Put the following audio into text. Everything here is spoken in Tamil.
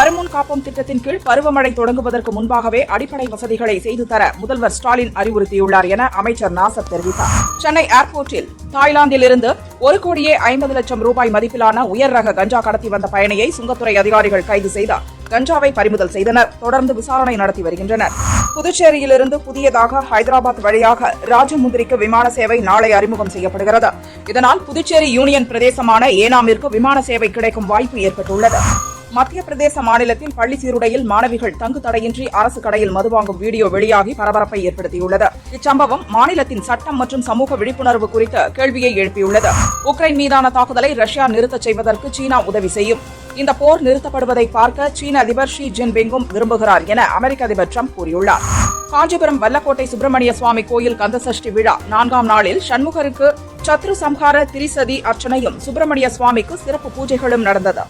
வருமுன் காப்போம் திட்டத்தின் கீழ் பருவமழை தொடங்குவதற்கு முன்பாகவே அடிப்படை வசதிகளை செய்து தர முதல்வர் ஸ்டாலின் அறிவுறுத்தியுள்ளார் என அமைச்சர் நாசர் தெரிவித்தார். சென்னை ஏர்போர்ட்டில் தாய்லாந்தில் இருந்து 1,50,00,000 ரூபாய் மதிப்பிலான உயர் ரக கஞ்சா கடத்தி வந்த பயணியை சுங்கத்துறை அதிகாரிகள் கைது செய்தார். கஞ்சாவை பறிமுதல் செய்தனர். தொடர்ந்து விசாரணை நடத்தி வருகின்றனர். புதுச்சேரியிலிருந்து புதியதாக ஹைதராபாத் வழியாக ராஜமுந்திரிக்கு விமான சேவை நாளை அறிமுகம் செய்யப்படுகிறது. இதனால் புதுச்சேரி யூனியன் பிரதேசமான ஏனாமிற்கு விமான சேவை கிடைக்கும் வாய்ப்பு ஏற்பட்டுள்ளது. மத்திய பிரதேச மாநிலத்தில் பள்ளி சீருடையில் மாணவிகள் தங்கு தடையின்றி அரசு கடையில் மது வாங்கும் வீடியோ வெளியாகி பரபரப்பை ஏற்படுத்தியுள்ளது. இச்சம்பவம் மாநிலத்தின் சட்டம் மற்றும் சமூக விழிப்புணர்வு குறித்த கேள்வியை எழுப்பியுள்ளது. உக்ரைன் மீதான தாக்குதலை ரஷ்யா நிறுத்தச் செய்வதற்கு சீனா உதவி செய்யும். இந்த போர் நிறுத்தப்படுவதை பார்க்க சீன அதிபர் ஷி ஜின்பிங்கும் விரும்புகிறார் என அமெரிக்க அதிபர் டிரம்ப் கூறியுள்ளார். காஞ்சிபுரம் வல்லக்கோட்டை சுப்பிரமணிய சுவாமி கோயில் கந்தசஷ்டி விழா 4ஆம் நாளில் சண்முகருக்கு சத்ரு சம்ஹார திரிசதி அர்ச்சனையும் சுப்பிரமணிய சுவாமிக்கு சிறப்பு பூஜைகளும் நடந்தது.